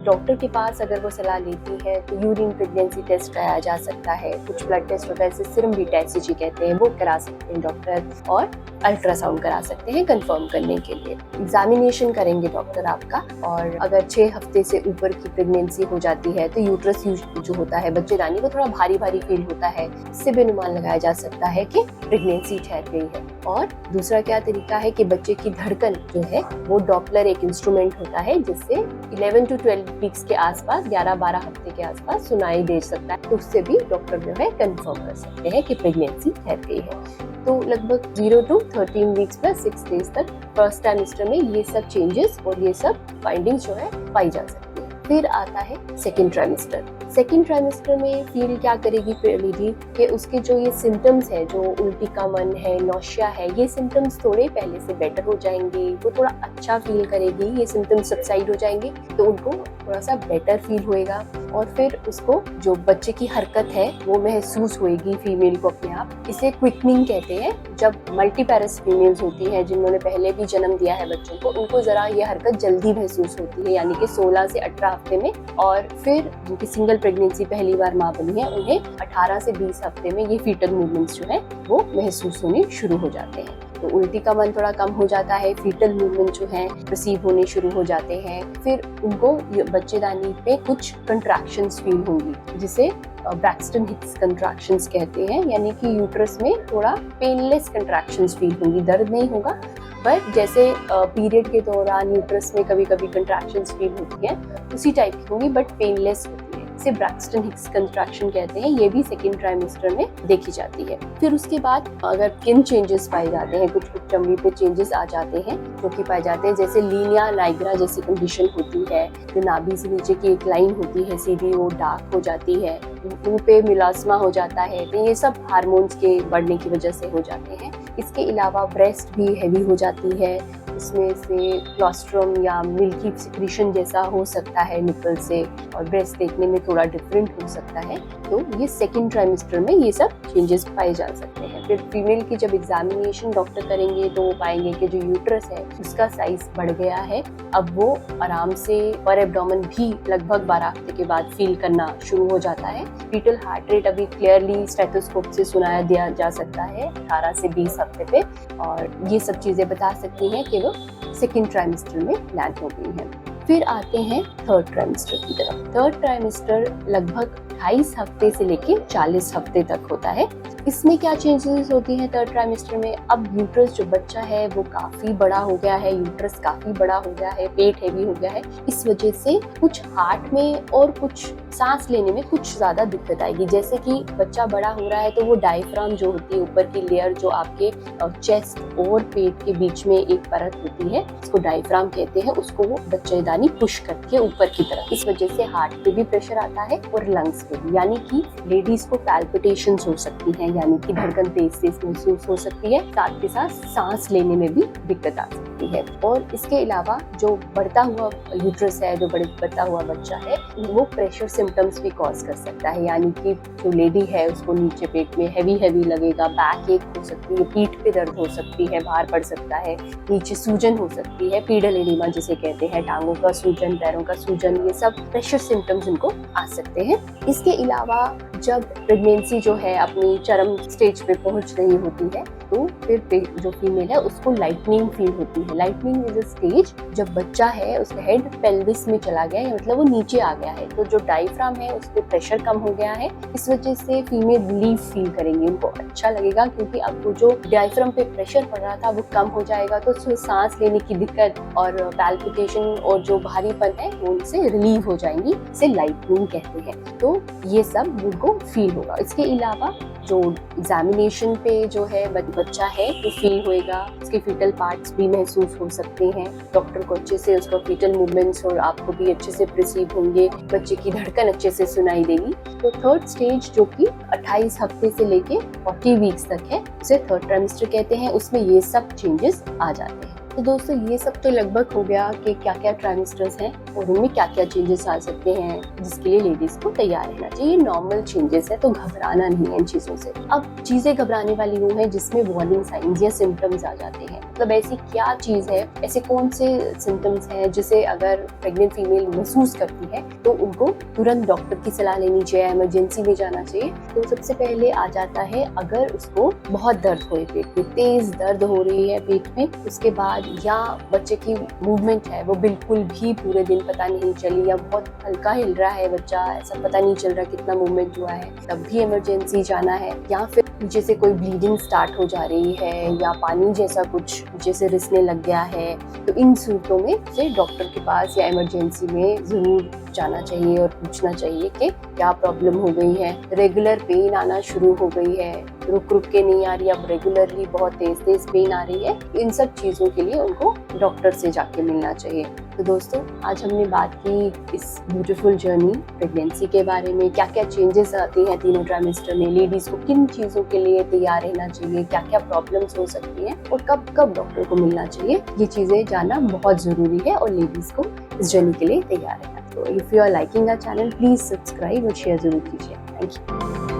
Doctor के पास अगर वो सलाह लेती है तो यूरिन प्रेगनेंसी टेस्ट कराया जा सकता है, कुछ ब्लड टेस्ट होता है, जैसे सीरम बीटा-एचसीजी कहते हैं, वो करा सकते हैं डॉक्टर, और अल्ट्रासाउंड करा सकते हैं कंफर्म करने के लिए। एग्जामिनेशन करेंगे डॉक्टर आपका, और अगर 6 हफ्ते से ऊपर की प्रेगनेंसी हो जाती है तो यूट्रस जो होता है, बच्चेदानी, वो थोड़ा भारी भारी फील होता है। इससे भी अनुमान लगाया जा सकता है कि प्रेगनेंसी ठहर गई है। और दूसरा क्या तरीका है कि बच्चे की धड़कन जो है वो डॉपलर एक इंस्ट्रूमेंट होता है जिससे 11 to 12 वीक्स के आसपास, 11-12 हफ्ते के आसपास सुनाई दे सकता है, तो उससे भी डॉक्टर जो है कंफर्म कर सकते हैं कि प्रेगनेंसी ठहर गई है। तो लगभग 0 to 13 वीक्स प्लस 6 डेज तक फर्स्ट ट्राइमेस्टर में ये सब चेंजेस और ये सब फाइंडिंग्स जो है पाई जा सकती है। फिर आता है सेकेंड ट्राइमेस्टर। सेकेंड ट्राइमेस्टर में फील क्या करेगी लेडी कि उसके जो ये सिम्टम्स है, जो उल्टी का मन है, नौशिया है, ये सिम्टम्स थोड़े पहले से बेटर हो जाएंगे, वो थोड़ा अच्छा फील करेगी, ये सिम्टम्स सबसाइड हो जाएंगे तो उनको थोड़ा सा बेटर फील होएगा। और फिर उसको जो बच्चे की हरकत है वो महसूस होएगी फीमेल को अपने आप। इसे क्विकनिंग कहते हैं। जब मल्टीपैरस फीमेल्स होती हैं जिन्होंने पहले भी जन्म दिया है बच्चों को, उनको जरा ये हरकत जल्दी महसूस होती है, यानी कि 16 से 18 हफ्ते में। और फिर जिनकी सिंगल प्रेगनेंसी पहली बार माँ बनी है उन्हें 18 से 20 हफ्ते में ये फीटल मूवमेंट्स जो है वो महसूस होने शुरू हो जाते हैं। तो उल्टी का मन थोड़ा कम हो जाता है, फीटल मूवमेंट जो है रिसीव होने शुरू हो जाते हैं। फिर उनको बच्चेदानी पे कुछ कंट्रैक्शंस फील होंगी, जिसे ब्रैक्सटन हिक्स कंट्रैक्शंस कहते हैं, यानी कि यूट्रस में थोड़ा पेनलेस कंट्रैक्शंस फील होंगी, दर्द नहीं होगा, बट जैसे पीरियड के दौरान यूट्रस में कभी कभी कंट्रैक्शंस फील होती है उसी टाइप की होंगी, बट पेनलेस होती है। इसे ब्रैक्सटन हिक्स कंट्रैक्शन कहते हैं। ये भी सेकेंड ट्राइमेस्टर में देखी जाती है। फिर उसके बाद अगर स्किन चेंजेस पाए जाते हैं, कुछ चमड़ी पे चेंजेस आ जाते हैं जो कि पाए जाते हैं, जैसे लीनिया नाइग्रा जैसी कंडीशन होती है, जो नाभि से नीचे की एक लाइन होती है सीधी, वो डार्क हो जाती है, मुंह पे मिलास्मा हो जाता है, तो ये सब हार्मोन्स के बढ़ने की वजह से हो जाते हैं। इसके अलावा ब्रेस्ट भी हैवी हो जाती है, इसमें से क्लोस्ट्रम या मिल्की सिक्रीशन जैसा हो सकता है निपल से, और ब्रेस्ट देखने में थोड़ा डिफरेंट हो सकता है। तो ये सेकेंड ट्राइमेस्टर में ये सब चेंजेस पाए जा सकते हैं। फिर फीमेल की जब एग्जामिनेशन डॉक्टर करेंगे तो वो पाएंगे कि जो यूट्रस है उसका साइज बढ़ गया है। अब वो आराम से पर एब्डोमेन भी लगभग 12 हफ्ते के बाद फील करना शुरू हो जाता है। फीटल हार्ट रेट अभी क्लियरली स्टेथोस्कोप से सुनाया दिया जा सकता है 18 से 20 हफ्ते पे, और ये सब चीजें बता सकती हैं कि वो सेकेंड ट्राइमेस्टर में लैंड हो गई है। फिर आते हैं थर्ड ट्राइमेस्टर की तरफ। थर्ड ट्राइमेस्टर लगभग 28 हफ्ते से लेके 40 हफ्ते तक होता है। इसमें क्या चेंजेस होती हैं थर्ड ट्राइमेस्टर में? अब यूट्रस जो बच्चा है वो काफी बड़ा हो गया है, यूट्रस काफी बड़ा हो गया है, पेट हैवी हो गया है, इस वजह से कुछ हार्ट में और कुछ सांस लेने में कुछ ज्यादा दिक्कत आएगी। जैसे कि बच्चा बड़ा हो रहा है तो वो डायफ्राम जो होती है, ऊपर की लेयर जो आपके चेस्ट और पेट के बीच में एक परत होती है, इसको डायफ्राम कहते हैं, उसको वो बच्चेदानी पुश करती है ऊपर की तरफ। इस वजह से हार्ट पे भी प्रेशर आता है और लंग्स पे भी, यानी कि लेडीज को पैल्पिटेशंस हो सकती है, यानी कि धड़कन तेज तेज महसूस हो सकती है, साथ के साथ सांस लेने में भी दिक्कत आ सकती है। और इसके अलावा जो बढ़ता हुआ यूट्रस है, जो बढ़ता हुआ बच्चा है, वो प्रेशर सिम्टम्स भी कॉज कर सकता है, यानी कि जो लेडी है उसको नीचे पेट में हैवी हैवी लगेगा, बैक एक हो सकती है, पीठ पे दर्द हो सकती है, भार पड़ सकता है, नीचे सूजन हो सकती है, पीडल एडिमा जिसे कहते हैं, टांगों का सूजन, पैरों का सूजन, ये सब प्रेशर सिम्टम्स इनको आ सकते हैं। इसके अलावा जब प्रेगनेंसी जो है अपनी चरम स्टेज पे पहुंच रही होती है तो फिर जो फीमेल है उसको लाइटनिंग फील होती है। लाइटनिंग इज अ स्टेज जब बच्चा है उसका हेड पेल्विस में चला गया है, मतलब वो नीचे आ गया है, तो जो डायफ्राम है उस पे प्रेशर कम हो गया है। इस वजह से फीमेल रिलीफ फील करेंगी, उनको अच्छा लगेगा, क्योंकि अब वो जो डायफ्राम पे प्रेशर पड़ रहा था वो कम हो जाएगा, तो उसमें सांस लेने की दिक्कत और पैल्पिटेशन और जो भारीपन है वो उनसे रिलीव हो जाएंगी। इसे लाइटनिंग कहते हैं। तो ये सब उनको फील होगा। इसके अलावा जो एग्जामिनेशन पे जो है बच्चा है वो फील होएगा, उसके फीटल पार्ट्स भी महसूस हो सकते हैं, डॉक्टर को अच्छे से उसका फीटल मूवमेंट्स और आपको भी अच्छे से परसीव होंगे, बच्चे की धड़कन अच्छे से सुनाई देगी। तो थर्ड स्टेज जो कि 28 हफ्ते से लेके 40 वीक्स तक है, उसे थर्ड ट्राइमेस्टर कहते हैं। उसमें ये सब चेंजेस आ जाते हैं। तो दोस्तों ये सब तो लगभग हो गया कि क्या क्या ट्राइमेस्टर्स हैं और उनमें क्या क्या चेंजेस आ सकते हैं, जिसके लिए लेडीज को तैयार रहना चाहिए। नॉर्मल चेंजेस है तो घबराना नहीं है इन चीजों से। अब चीजें घबराने वाली वो है जिसमें वार्निंग साइंस या सिम्टम्स आ जाते हैं। मतलब ऐसी क्या चीज़ है, ऐसे कौन से सिम्टम्स हैं जिसे अगर प्रेग्नेंट फीमेल महसूस करती है तो उनको तुरंत डॉक्टर की सलाह लेनी चाहिए, इमरजेंसी में जाना चाहिए। तो सबसे पहले आ जाता है अगर उसको बहुत दर्द हो पेट में, तेज दर्द हो रही है पेट में, उसके बाद या बच्चे की मूवमेंट है वो बिल्कुल भी पूरे दिन पता नहीं चली या बहुत हल्का हिल रहा है बच्चा, ऐसा पता नहीं चल रहा कितना मूवमेंट हुआ है, तब भी इमरजेंसी जाना है। या फिर नीचे से कोई ब्लीडिंग स्टार्ट हो जा रही है या पानी जैसा कुछ नीचे से रिसने लग गया है, तो इन सूरतों में से डॉक्टर के पास या इमरजेंसी में जरूर जाना चाहिए और पूछना चाहिए कि क्या प्रॉब्लम हो गई है। रेगुलर पेन आना शुरू हो गई है, रुक रुक के नहीं आ रही, अब रेगुलरली बहुत तेज पेन आ रही है, इन सब चीज़ों के लिए उनको डॉक्टर से जाके मिलना चाहिए। तो दोस्तों, आज हमने बात की इस ब्यूटीफुल जर्नी प्रेगनेंसी के बारे में, क्या क्या चेंजेस आते हैं तीनों ट्राइमेस्टर में, लेडीज को किन चीज़ों के लिए तैयार रहना चाहिए, क्या क्या प्रॉब्लम्स हो सकती हैं और कब कब डॉक्टर को मिलना चाहिए। ये चीज़ें जानना बहुत ज़रूरी है और लेडीज़ को इस जर्नी के लिए तैयार रहना। तो if you are liking our channel, please subscribe और शेयर जरूर कीजिए। Thank you.